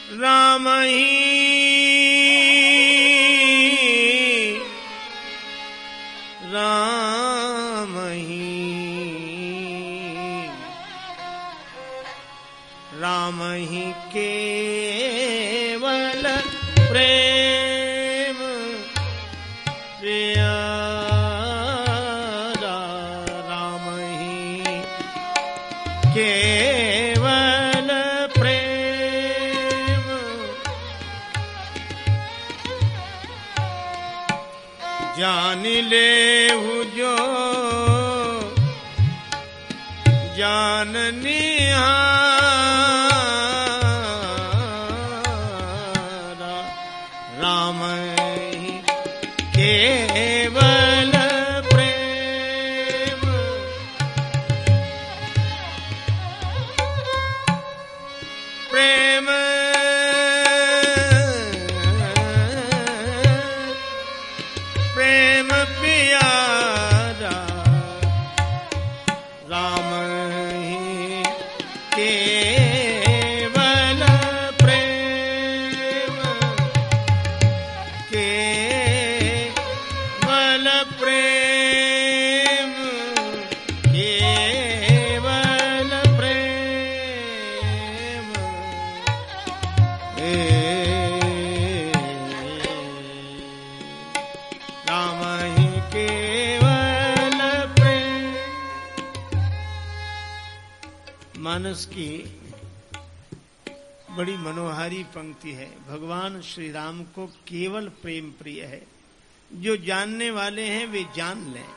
राम ही राम ही राम ही केवल प्रेम प्यारा राम ही केवल प्रेम जान ले जो जाननिहारा राम ही केवल प्रेम प्रेम प्रेम प्यारा राम ही केवल प्रेम केवल प्रेम केवल प्रेम राम ही केवल प्रेम। मानस की बड़ी मनोहारी पंक्ति है। भगवान श्री राम को केवल प्रेम प्रिय है। जो जानने वाले हैं वे जान लें।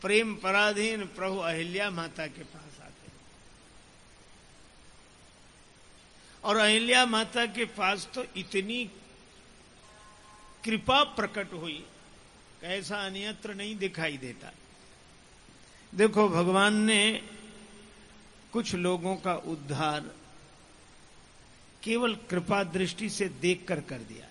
प्रेम पराधीन प्रभु अहिल्या माता के पास आते हैं और अहिल्या माता के पास तो इतनी कृपा प्रकट हुई ऐसा अन्यत्र नहीं दिखाई देता। देखो भगवान ने कुछ लोगों का उद्धार केवल कृपा दृष्टि से देखकर कर दिया।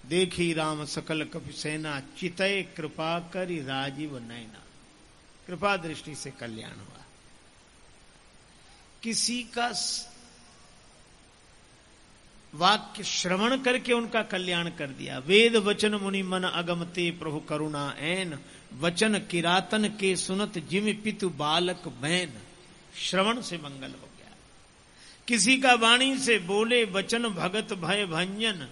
देखी राम सकल कपि सेना चितय कृपा करि राजीव नैना। कृपा दृष्टि से कल्याण हुआ। किसी का वाक्य श्रवण करके उनका कल्याण कर दिया। वेद वचन मुनि मन अगमते प्रभु करुणा ऐन वचन किरातन के सुनत जिम पितु बालक बैन। श्रवण से मंगल हो गया। किसी का वाणी से बोले वचन भगत भय भंजन।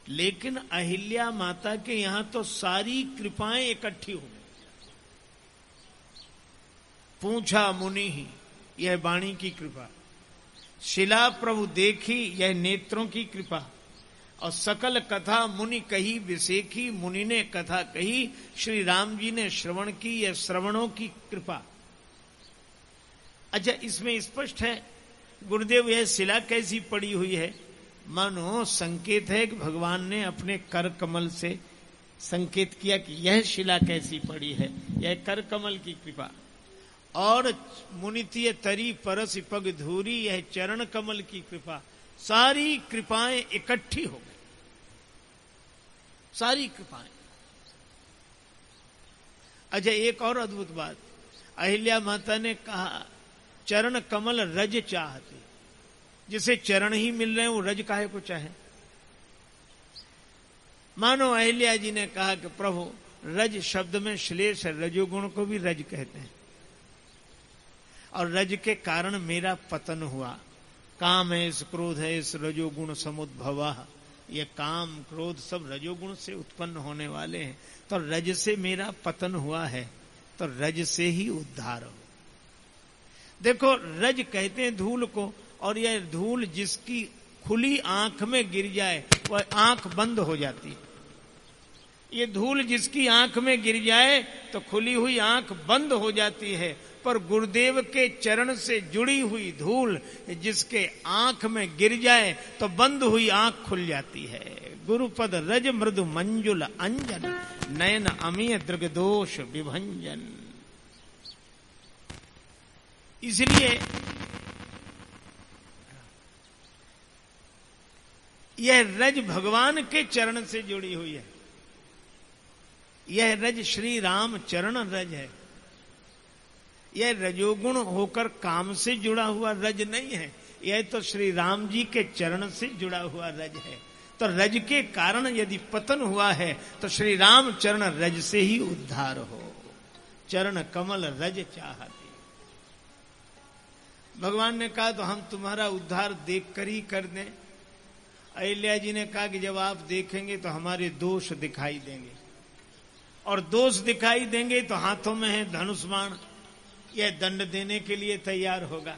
लेकिन अहिल्या माता के यहां तो सारी कृपाएं इकट्ठी हो गई। पूछा मुनि ही यह वाणी की कृपा। शिला प्रभु देखी यह नेत्रों की कृपा। और सकल कथा मुनि कही विसेखी। मुनि ने कथा कही श्री राम जी ने श्रवण की यह श्रवणों की कृपा। अच्छा इसमें स्पष्ट है गुरुदेव यह शिला कैसी पड़ी हुई है। मानो संकेत है कि भगवान ने अपने कर कमल से संकेत किया कि यह शिला कैसी पड़ी है। यह कर कमल की कृपा। और मुनितीय तरी परस पग धूरी यह चरण कमल की कृपा। सारी कृपाएं इकट्ठी हो गई। सारी कृपाएं। अच्छा एक और अद्भुत बात अहिल्या माता ने कहा चरण कमल रज चाहते। जिसे चरण ही मिल रहे हैं वो रज काहे को चाहे। मानो अहिल्या जी ने कहा कि प्रभु रज शब्द में श्लेष रजोगुण को भी रज कहते हैं और रज के कारण मेरा पतन हुआ। काम है इस क्रोध है इस रजोगुण समुद्भवा। ये काम क्रोध सब रजोगुण से उत्पन्न होने वाले हैं। तो रज से मेरा पतन हुआ है तो रज से ही उद्धार हो। देखो रज कहते हैं धूल को। और यह धूल जिसकी खुली आंख में गिर जाए वह आंख बंद हो जाती है। ये धूल जिसकी आंख में गिर जाए तो खुली हुई आंख बंद हो जाती है। पर गुरुदेव के चरण से जुड़ी हुई धूल जिसके आंख में गिर जाए तो बंद हुई आंख खुल जाती है। गुरुपद रज मृदु मंजुल अंजन नयन अमीय दृग दोष विभंजन। इसलिए यह रज भगवान के चरण से जुड़ी हुई है। यह रज श्री राम चरण रज है। यह रजोगुण होकर काम से जुड़ा हुआ रज नहीं है, यह तो श्री राम जी के चरण से जुड़ा हुआ रज है। तो रज के कारण यदि पतन हुआ है तो श्री राम चरण रज से ही उद्धार हो। चरण कमल रज चाहते। भगवान ने कहा तो हम तुम्हारा उद्धार देख कर ही कर दें। अहिल्या जी ने कहा कि जब आप देखेंगे तो हमारे दोष दिखाई देंगे, और दोष दिखाई देंगे तो हाथों में है धनुष बाण, यह दंड देने के लिए तैयार होगा।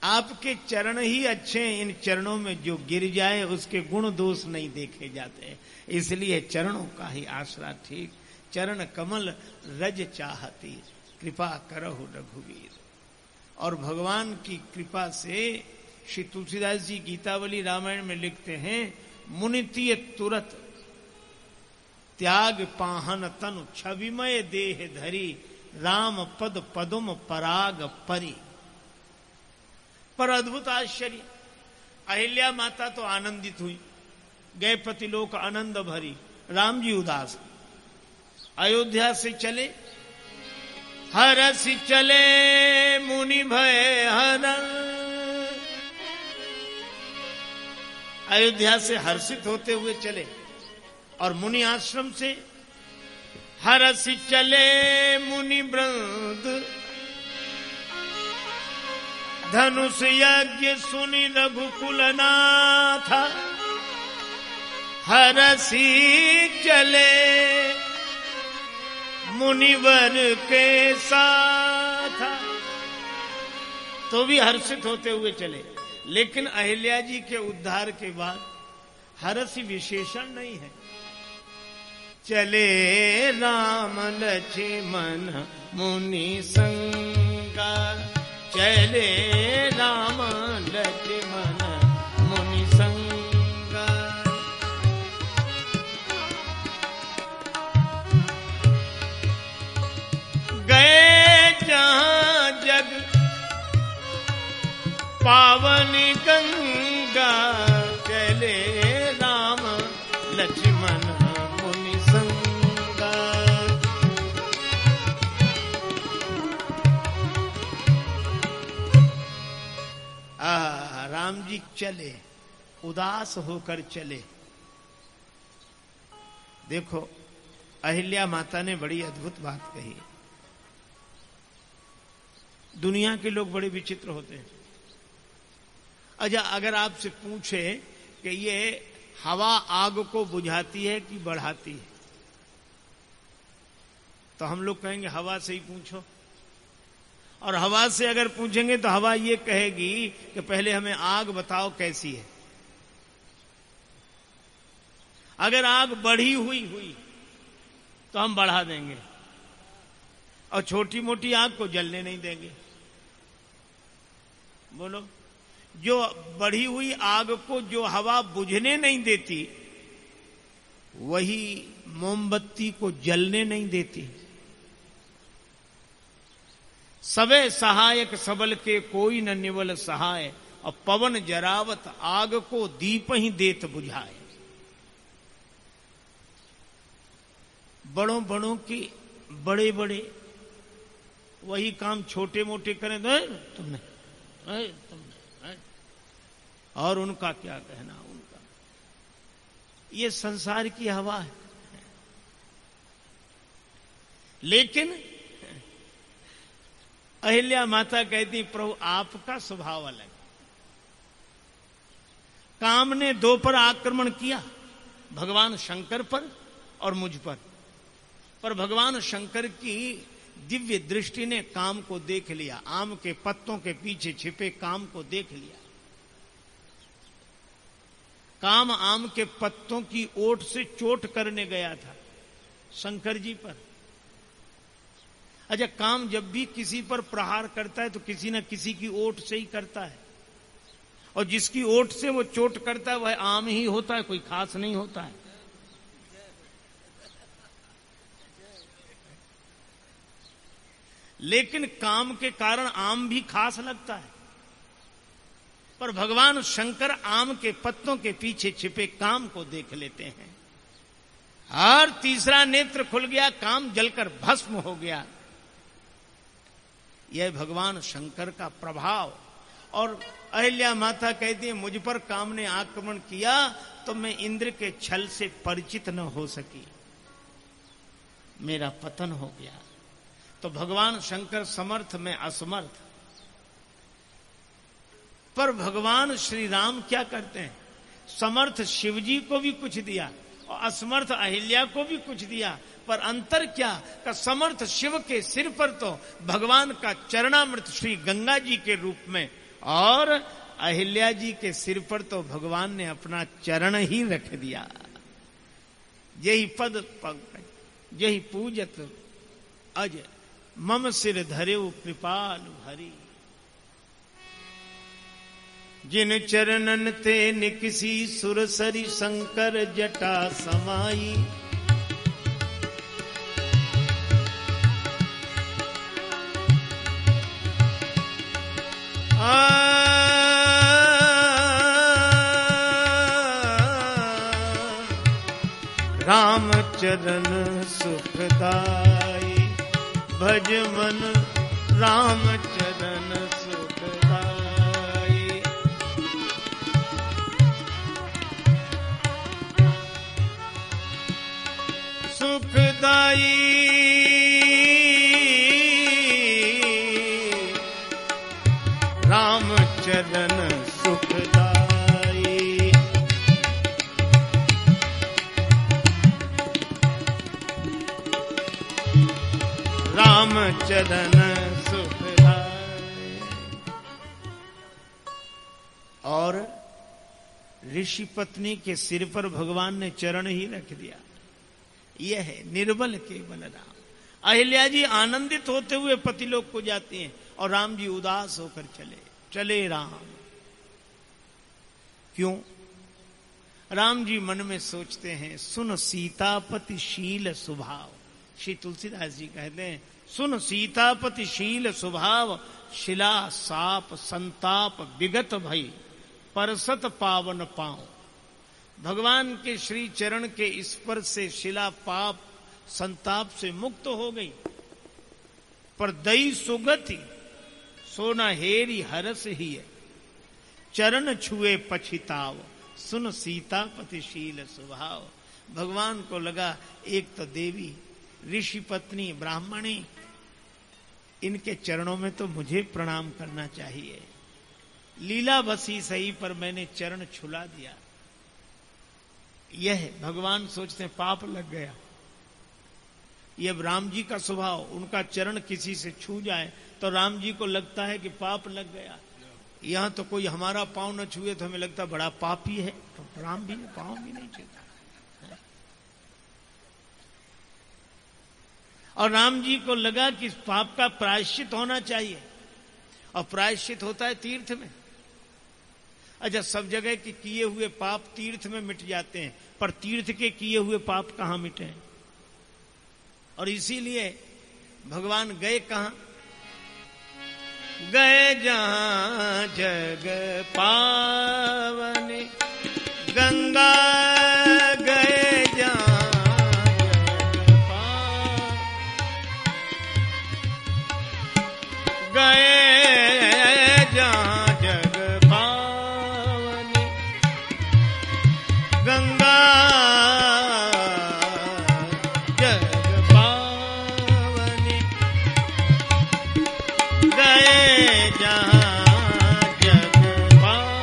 आपके चरण ही अच्छे हैं, इन चरणों में जो गिर जाए उसके गुण दोष नहीं देखे जाते, इसलिए चरणों का ही आसरा ठीक। चरण कमल रज चाहती, कृपा करहु रघुवीर। और भगवान की कृपा से श्री तुलसीदास जी गीतावली रामायण में लिखते हैं, मुनितीय तुरत त्याग पाहन तनु छविमय देह धरी, राम पद पदुम पराग परी। पर अद्भुत आश्चर्य, अहिल्या माता तो आनंदित हुई, गए पतिलोक आनंद भरी, राम जी उदास। अयोध्या से चले, हरसि चले मुनि भय हरण। अयोध्या से हर्षित होते हुए चले और मुनि आश्रम से हरसि चले मुनि वृंद, धनुष यज्ञ सुनि रघुकुल नाथ। हरसि चले मुनिवर के साथ। तो भी हर्षित होते हुए चले, लेकिन अहिल्या जी के उद्धार के बाद हरसि विशेषण नहीं है। चले राम लक्ष्मण मुनि संगा, चले राम लक्ष्मण मुनि संगा। गए जहां जग पावन गंगा, चले राम लक्ष्मण मुनि संगा। राम जी चले, उदास होकर चले। देखो अहिल्या माता ने बड़ी अद्भुत बात कही। दुनिया के लोग बड़े विचित्र होते हैं। अच्छा, अगर आपसे पूछे कि ये हवा आग को बुझाती है कि बढ़ाती है, तो हम लोग कहेंगे हवा से ही पूछो। और हवा से अगर पूछेंगे तो हवा ये कहेगी कि पहले हमें आग बताओ कैसी है। अगर आग बढ़ी हुई तो हम बढ़ा देंगे, और छोटी मोटी आग को जलने नहीं देंगे। बोलो, जो बढ़ी हुई आग को जो हवा बुझने नहीं देती, वही मोमबत्ती को जलने नहीं देती। सबे सहायक सबल के कोई न निवल सहाय, और पवन जरावत आग को दीप ही देत बुझाए। बड़ों बड़ों की बड़े बड़े वही काम छोटे मोटे करें तो तुमने और उनका क्या कहना। उनका ये संसार की हवा है। लेकिन अहिल्या माता कहती, प्रभु आपका स्वभाव अलग। काम ने दो पर आक्रमण किया, भगवान शंकर पर और मुझ पर भगवान शंकर की दिव्य दृष्टि ने काम को देख लिया। आम के पत्तों के पीछे छिपे काम को देख लिया। काम आम के पत्तों की ओट से चोट करने गया था शंकर जी पर। अच्छा, काम जब भी किसी पर प्रहार करता है तो किसी न किसी की ओट से ही करता है, और जिसकी ओट से वो चोट करता है वह आम ही होता है, कोई खास नहीं होता है। लेकिन काम के कारण आम भी खास लगता है। पर भगवान शंकर आम के पत्तों के पीछे छिपे काम को देख लेते हैं। और तीसरा नेत्र खुल गया, काम जलकर भस्म हो गया। यह भगवान शंकर का प्रभाव। और अहिल्या माता कहती है, मुझ पर काम ने आक्रमण किया तो मैं इंद्र के छल से परिचित न हो सकी, मेरा पतन हो गया। तो भगवान शंकर समर्थ में असमर्थ। पर भगवान श्री राम क्या करते हैं, समर्थ शिवजी को भी कुछ दिया और असमर्थ अहिल्या को भी कुछ दिया। पर अंतर क्या, का समर्थ शिव के सिर पर तो भगवान का चरणामृत श्री गंगा जी के रूप में, और अहिल्या जी के सिर पर तो भगवान ने अपना चरण ही रख दिया। यही पद पंकज यही पूजत अज मम सिर धरेउ कृपालु हरि। जिन चरणन ते निकसी सुरसरी शंकर जटा समाई। राम चरण सुखदाई भज मन राम चरण सुखदाई। सुखदाई राम चरण सुखदाई। राम चरण सुखदाई। और ऋषि पत्नी के सिर पर भगवान ने चरण ही रख दिया। यह है निर्बल केवल राम। अहिल्या जी आनंदित होते हुए पतिलोक को जाती हैं और राम जी उदास होकर चले राम। क्यों? राम जी मन में सोचते हैं, सुन सीतापति शील स्वभाव। श्री तुलसीदास जी कहते हैं, सुन सीतापति शील स्वभाव, शिला साप संताप विगत भई, परसत पावन पांव। भगवान के श्री चरण के स्पर्श से शिला पाप संताप से मुक्त हो गई। पर दई सुगति सोना हेरी हरस ही है, चरण छुए पछिताव, सुन सीतापति शील स्वभाव। भगवान को लगा एक तो देवी ऋषि पत्नी ब्राह्मणी, इनके चरणों में तो मुझे प्रणाम करना चाहिए। लीला बसी सही पर मैंने चरण छुला दिया। यह भगवान सोचते पाप लग गया। यह राम जी का स्वभाव, उनका चरण किसी से छू जाए तो राम जी को लगता है कि पाप लग गया। यहां तो कोई हमारा पांव न छुए तो हमें लगता बड़ा पापी है, तो राम भी पांव भी नहीं छूता। और राम जी को लगा कि इस पाप का प्रायश्चित होना चाहिए, और प्रायश्चित होता है तीर्थ में। अच्छा, सब जगह के किए हुए पाप तीर्थ में मिट जाते हैं, पर तीर्थ के किए हुए पाप कहां मिटे हैं? और इसीलिए भगवान गए कहां? गए जहां जग पावन गंगा, गए जहां जग पावन, गए जहां जग पावन गंगा, जग पावन, गए जहां जग पावन,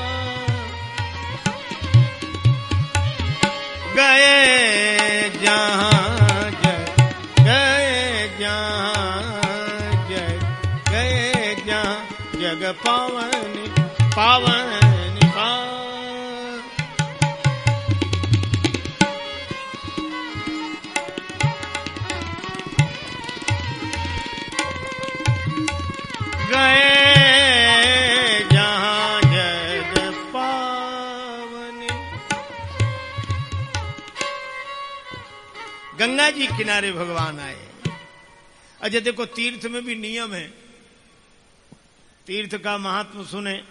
गए जहां जग, गए जहां जग, गए जहां जग पावन पावन पावन। गए जहां जग पावन। गंगा जी किनारे भगवान आए। अच्छा देखो, तीर्थ में भी नियम है। तीर्थ का महात्म सुने,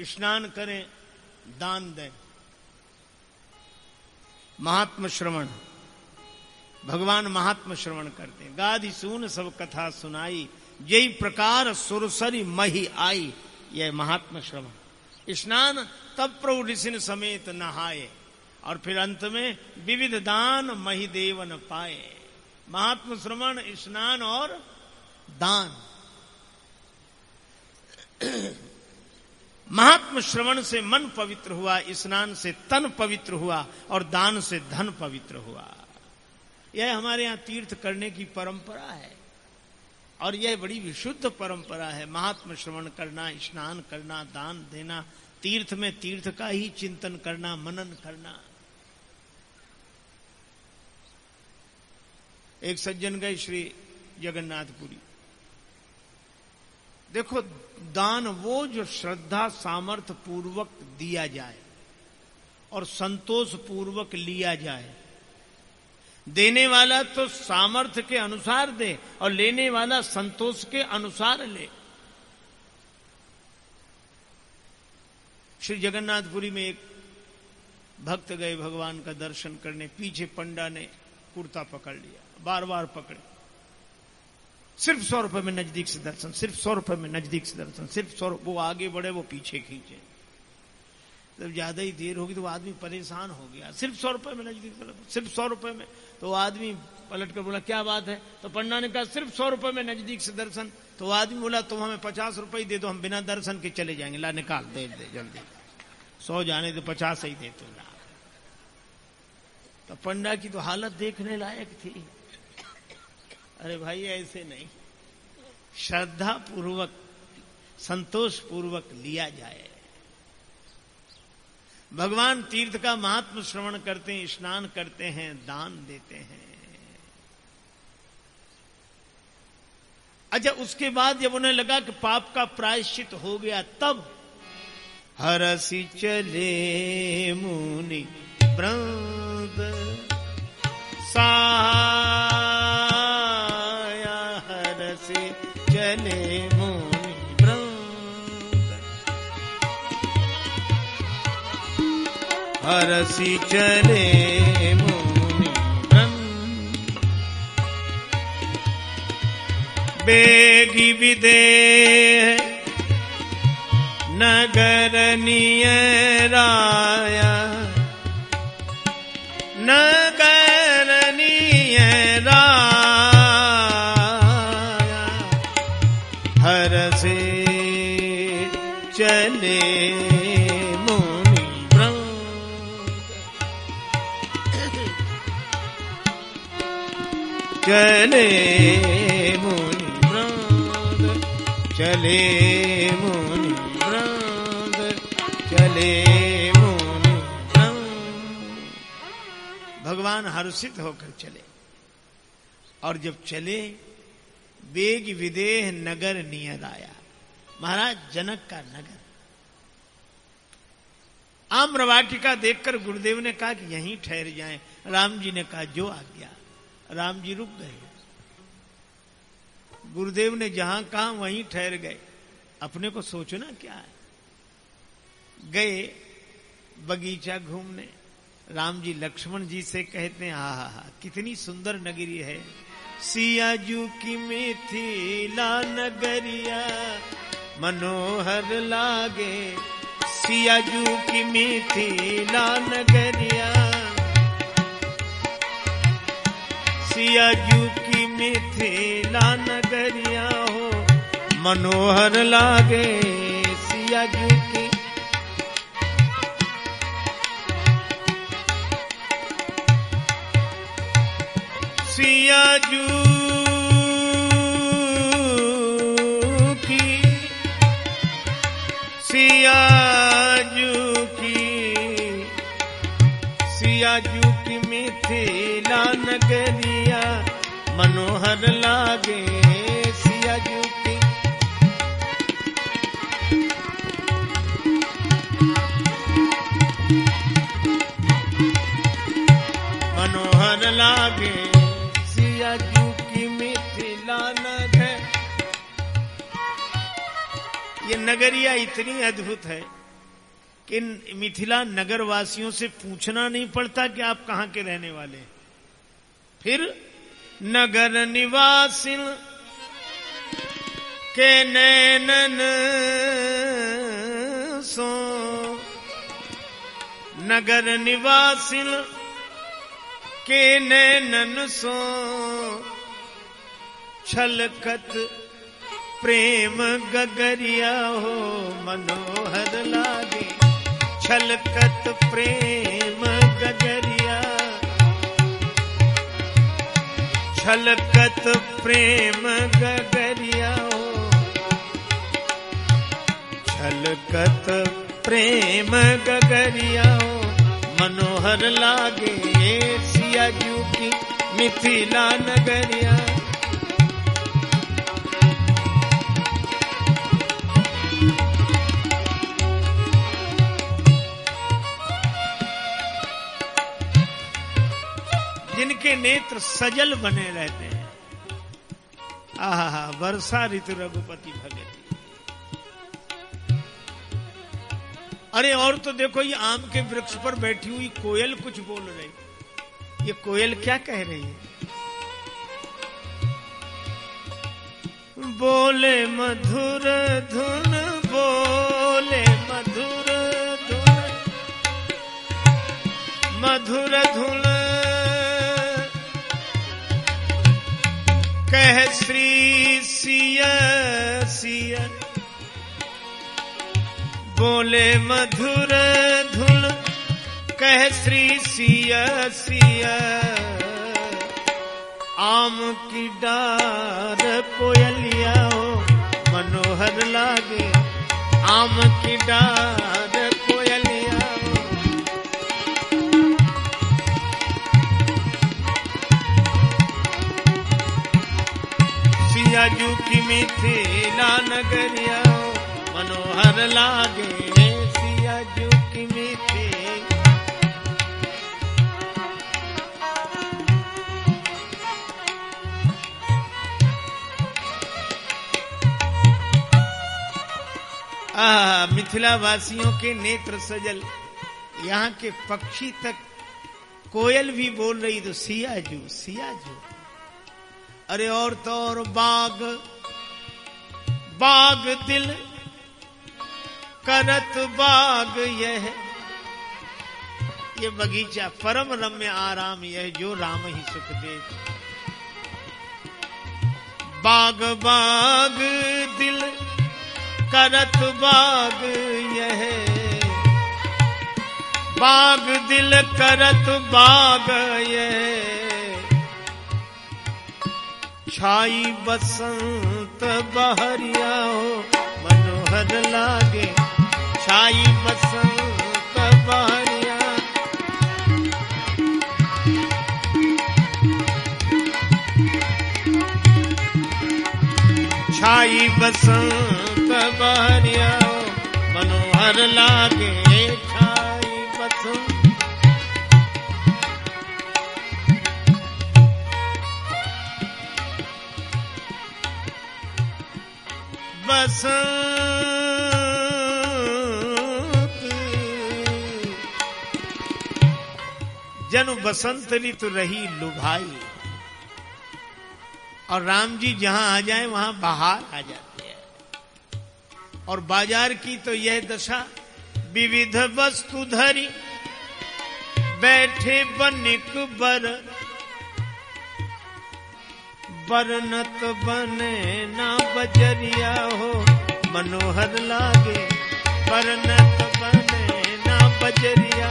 स्नान करें, दान दें। महात्म श्रवण, भगवान महात्म श्रवण करते हैं। गादि सून सब कथा सुनाई, यही प्रकार सुरसरी मही आई। यह महात्म श्रवण। स्नान तब प्रभु ऋषि समेत नहाए, और फिर अंत में विविध दान मही देवन पाए। महात्म श्रवण, स्नान और दान। महात्म श्रवण से मन पवित्र हुआ, स्नान से तन पवित्र हुआ, और दान से धन पवित्र हुआ। यह हमारे यहाँ तीर्थ करने की परंपरा है, और यह बड़ी विशुद्ध परंपरा है। महात्म श्रवण करना, स्नान करना, दान देना, तीर्थ में तीर्थ का ही चिंतन करना, मनन करना। एक सज्जन गए श्री जगन्नाथपुरी। देखो, दान वो जो श्रद्धा सामर्थ्य पूर्वक दिया जाए और संतोष पूर्वक लिया जाए। देने वाला तो सामर्थ्य के अनुसार दे और लेने वाला संतोष के अनुसार ले। श्री जगन्नाथपुरी में एक भक्त गए भगवान का दर्शन करने। पीछे पंडा ने कुर्ता पकड़ लिया, बार बार पकड़े। सिर्फ 100 रुपए में नजदीक से दर्शन, सिर्फ 100 रुपए में नजदीक से दर्शन, सिर्फ 100। वो आगे बढ़े, वो पीछे खींचे। जब ज्यादा ही देर होगी तो वो आदमी परेशान हो गया। सिर्फ 100 रुपए में नजदीक से, सिर्फ 100 रुपए में। तो वो आदमी पलट कर बोला, क्या बात है? तो पंडा ने कहा, सिर्फ 100 रुपए में नजदीक से दर्शन। तो वो आदमी बोला, तुम हमें 50 रुपए ही दे दो, हम बिना दर्शन के चले जाएंगे। ला निकाल, दे दे जल्दी। 100 जाने तो 50 ही दे तो। तो पंडा की तो हालत देखने लायक थी। अरे भाई, ऐसे नहीं, श्रद्धा पूर्वक, संतोष पूर्वक लिया जाए। भगवान तीर्थ का महात्म श्रवण करते हैं, स्नान करते हैं, दान देते हैं। अच्छा, उसके बाद जब उन्हें लगा कि पाप का प्रायश्चित हो गया, तब हरसि चले मुनि वृंद साया। हरसि चले मुनि वृंद, हरसि चले मुनि वृंद। बेगी विदेह नगर नियराया, नगर नियराया। हरसि चले मुनि वृंद, चले मुनि वृंद, चले मुनि वृंद, चले मुनि वृंद। भगवान हर्षित होकर चले, और जब चले, वेग विदेह नगर नियत आया। महाराज जनक का नगर। आम्रवाटिका देखकर गुरुदेव ने कहा कि यहीं ठहर जाएं। राम जी ने कहा, जो आज्ञा। राम जी रुक गए। गुरुदेव ने जहां कहा वहीं ठहर गए। अपने को सोचना क्या है। गए बगीचा घूमने। राम जी लक्ष्मण जी से कहते हैं, हा हा हा, कितनी सुंदर नगरी है। सियाजू की मिथिला नगरिया मनोहर लागे। सियाजू की मिथिला नगरिया, सियाजू की मिथिला नगरिया हो मनोहर लागे। सियाजू की सियाजू की, सियाजू की, सियाजू की मिथिला नगरिया मनोहर लागे। सियाजू की मनोहर लागे। सियाजू की मिथिला नगर। ये नगरिया इतनी अद्भुत है कि मिथिला नगर वासियों से पूछना नहीं पड़ता कि आप कहां के रहने वाले हैं। फिर नगर निवासिन के नैनन सो, नगर निवासिन के नैनन सो छलकत प्रेम गगरिया हो मनोहर लागे, छलकत प्रेम गगरिया, छलकत प्रेम गगरिया हो, छलकत प्रेम गगरिया हो मनोहर लागे, सिया जू की मिथिला नगरिया। जिनके नेत्र सजल बने रहते हैं, आहा वर्षा ऋतु रघुपति भगत। अरे और तो देखो, ये आम के वृक्ष पर बैठी हुई कोयल कुछ बोल रही। ये कोयल क्या कह रही है? बोले मधुर धुन, बोले मधुर धुन, मधुर धुन कह श्री सिया सिया, बोले मधुर धुन कह श्री सिया सिया, आम की डार कोयलिया हो मनोहर लागे, आम की डार कोयलिया हो। सिया जू की मिथिला नगरिया हो मनोहर लागे, सिया जू की मिथिला। मिथिला वासियों के नेत्र सजल, यहाँ के पक्षी तक कोयल भी बोल रही तो सिया जू सिया जू। अरे और तो और बाग बाग दिल करत बाग यह, ये बगीचा परम रम्य आराम यह जो राम ही सुख दे। बाग बाग दिल करत बाग यह, बाग दिल करत बाग यह, छाई बसंत बहरिया हो मनोहर लागे, छाई बसंत बहरिया। छाई बसंत बहरिया हो मनोहर लागे, छाई बसंत। बसंत जनु बसंत ऋतु रही लुभाई, और राम जी जहां आ जाए वहां बाहर आ जाते हैं। और बाजार की तो यह दशा, विविध वस्तु धरी बैठे बनिक बर, बरनत बने ना बजरिया हो मनोहर लागे, बरनत बने ना बजरिया।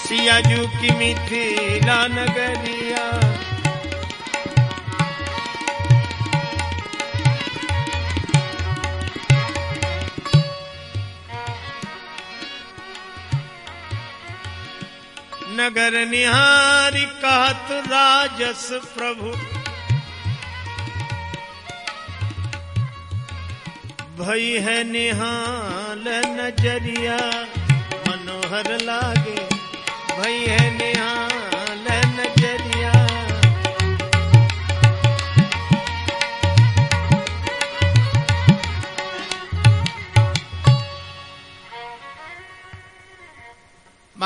सिया जू की मिथिला नगरिया, नगर निहारी कहत राजस प्रभु, भई है निहाल नजरिया मनोहर लागे, भई है निहाल नजरिया।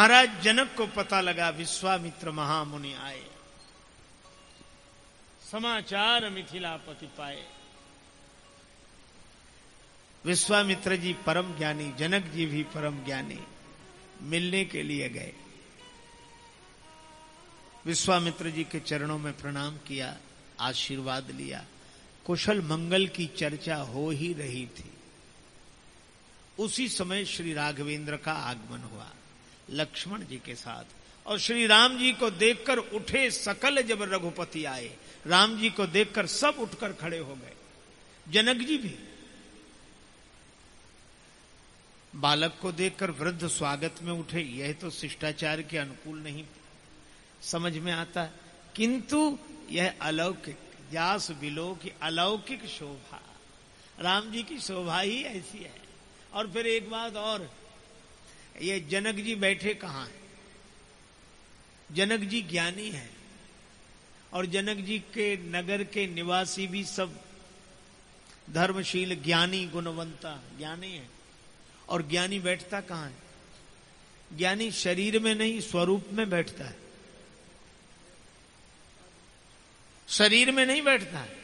महाराज जनक को पता लगा विश्वामित्र महामुनि आए, समाचार मिथिलापति पाए। विश्वामित्र जी परम ज्ञानी, जनक जी भी परम ज्ञानी, मिलने के लिए गए। विश्वामित्र जी के चरणों में प्रणाम किया, आशीर्वाद लिया। कुशल मंगल की चर्चा हो ही रही थी। उसी समय श्री राघवेंद्र का आगमन हुआ लक्ष्मण जी के साथ, और श्री राम जी को देखकर उठे सकल जब रघुपति आए। राम जी को देखकर सब उठकर खड़े हो गए, जनक जी भी। बालक को देखकर वृद्ध स्वागत में उठे, यह तो शिष्टाचार के अनुकूल नहीं समझ में आता, किंतु यह अलौकिक, जास बिलो की अलौकिक शोभा, राम जी की शोभा ही ऐसी है। और फिर एक बात और, ये जनक जी बैठे कहां हैं? जनक जी ज्ञानी हैं, और जनक जी के नगर के निवासी भी सब धर्मशील, ज्ञानी, गुणवंता ज्ञानी है। और ज्ञानी बैठता कहां है? ज्ञानी शरीर में नहीं, स्वरूप में बैठता है। शरीर में नहीं बैठता है,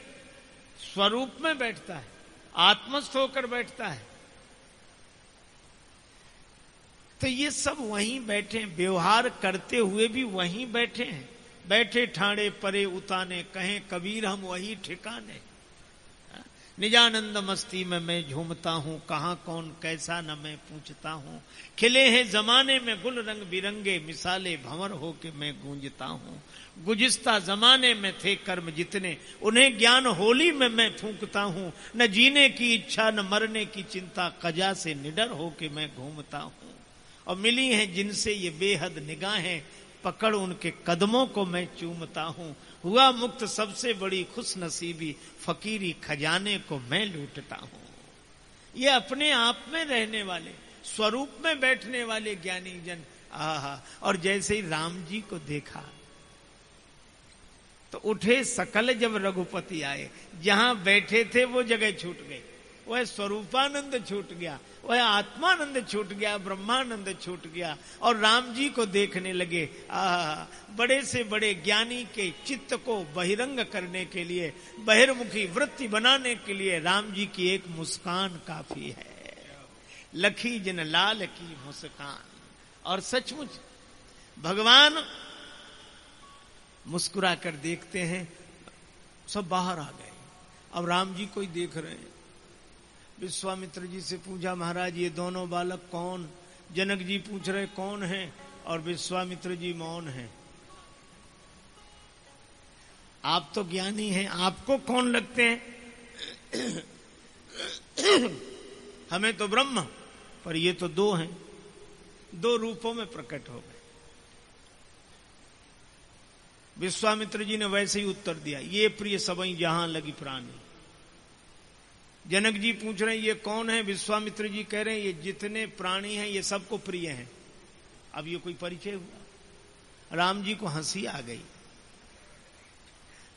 स्वरूप में बैठता है, आत्मस्थ होकर बैठता है। तो ये सब वहीं बैठे हैं, व्यवहार करते हुए भी वहीं बैठे हैं। बैठे ठाणे परे उताने, कहें कबीर हम वही ठिकाने। निजानंद मस्ती में मैं झूमता हूं, कहां कौन कैसा न मैं पूछता हूं। खिले हैं जमाने में गुल रंग बिरंगे, मिसाले भंवर होके मैं गूंजता हूं। गुजिस्ता जमाने में थे कर्म जितने, उन्हें ज्ञान होली में मैं फूंकता हूं। न जीने की इच्छा न मरने की चिंता, कजा से निडर होके मैं घूमता हूं। और मिली हैं जिनसे ये बेहद निगाहें, पकड़ उनके कदमों को मैं चूमता हूं। हुआ मुक्त सबसे बड़ी खुश नसीबी, फकीरी खजाने को मैं लूटता हूं। ये अपने आप में रहने वाले, स्वरूप में बैठने वाले ज्ञानी जन, आहा। और जैसे ही राम जी को देखा तो उठे सकल जब रघुपति आए। जहां बैठे थे वो जगह छूट गई, वह स्वरूपानंद छूट गया, वह आत्मानंद छूट गया, ब्रह्मानंद छूट गया। और राम जी को देखने लगे। बड़े से बड़े ज्ञानी के चित्त को बहिरंग करने के लिए, बहिर्मुखी वृत्ति बनाने के लिए राम जी की एक मुस्कान काफी है। लखी जिन लाल की मुस्कान। और सचमुच भगवान मुस्कुरा कर देखते हैं, सब बाहर आ गए। अब राम जी को ही देख रहे हैं। विश्वामित्र जी से पूछा, महाराज ये दोनों बालक कौन? जनक जी पूछ रहे कौन है, और विश्वामित्र जी मौन हैं। आप तो ज्ञानी हैं, आपको कौन लगते हैं? हमें तो ब्रह्म, पर ये तो दो हैं, दो रूपों में प्रकट हो गए। विश्वामित्र जी ने वैसे ही उत्तर दिया, ये प्रिय सबई जहां लगी प्राणी। जनक जी पूछ रहे हैं ये कौन है? विश्वामित्र जी कह रहे हैं ये जितने प्राणी हैं ये सबको प्रिय हैं। अब ये कोई परिचय हुआ? राम जी को हंसी आ गई।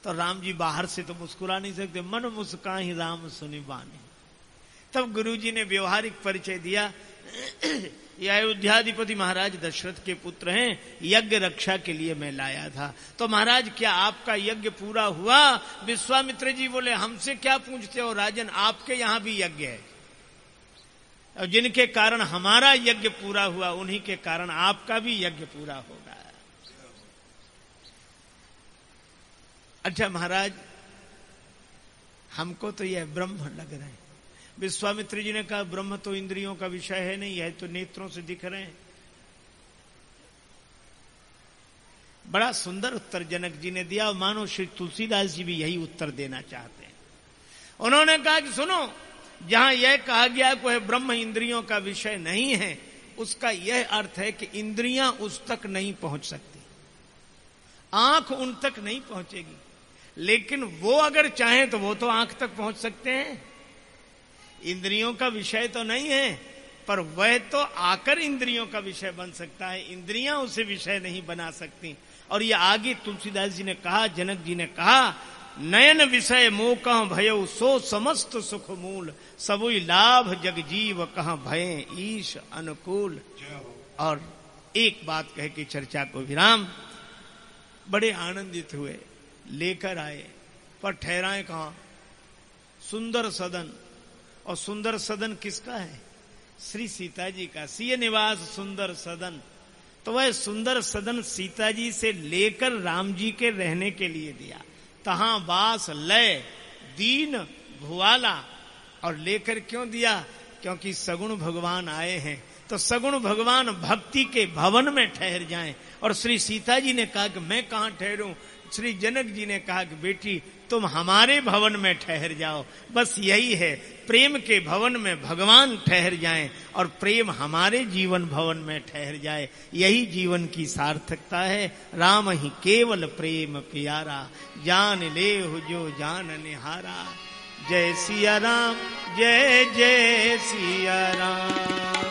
तो राम जी बाहर से तो मुस्कुरा नहीं सकते, मन मुस्काही राम सुनि बानी। तब गुरु जी ने व्यवहारिक परिचय दिया, ये अयोध्याधिपति महाराज दशरथ के पुत्र हैं, यज्ञ रक्षा के लिए मैं लाया था। तो महाराज क्या आपका यज्ञ पूरा हुआ? विश्वामित्र जी बोले, हमसे क्या पूछते हो राजन, आपके यहां भी यज्ञ है, और जिनके कारण हमारा यज्ञ पूरा हुआ उन्हीं के कारण आपका भी यज्ञ पूरा होगा। अच्छा महाराज, हमको तो यह ब्रह्म लग रहे हैं। विश्वामित्र जी ने कहा, ब्रह्म तो इंद्रियों का विषय है नहीं, है तो नेत्रों से दिख रहे हैं। बड़ा सुंदर उत्तर जनक जी ने दिया, और मानो श्री तुलसीदास जी भी यही उत्तर देना चाहते हैं। उन्होंने कहा कि सुनो, जहां यह कहा गया कि वह ब्रह्म इंद्रियों का विषय नहीं है, उसका यह अर्थ है कि इंद्रियां उस तक नहीं पहुंच सकती, आंख उन तक नहीं पहुंचेगी। लेकिन वो अगर चाहें तो वो तो आंख तक पहुंच सकते हैं। इंद्रियों का विषय तो नहीं है, पर वह तो आकर इंद्रियों का विषय बन सकता है, इंद्रियां उसे विषय नहीं बना सकती। और ये आगे तुलसीदास जी ने कहा, जनक जी ने कहा, नयन विषय मोह कह भयो, सो समस्त सुख मूल, सबुई लाभ जग जीव कह भय ईश अनुकूल। और एक बात कह के चर्चा को विराम। बड़े आनंदित हुए, लेकर आए, पर ठहराए कहां? सुंदर सदन। और सुंदर सदन किसका है? श्री सीता जी का। सिय निवास सुंदर सदन। तो वह सुंदर सदन सीता जी से लेकर राम जी के रहने के लिए दिया। तहां वास लय दीन भुआला। और लेकर क्यों दिया? क्योंकि सगुण भगवान आए हैं, तो सगुण भगवान भक्ति के भवन में ठहर जाएं। और श्री सीता जी ने कहा कि मैं कहां ठहरूं? श्री जनक जी ने कहा कि बेटी तुम हमारे भवन में ठहर जाओ। बस यही है, प्रेम के भवन में भगवान ठहर जाएं और प्रेम हमारे जीवन भवन में ठहर जाए। यही जीवन की सार्थकता है। राम ही केवल प्रेम प्यारा, जान ले हो जो जान निहारा। जय सिया राम, जय जय सिया राम।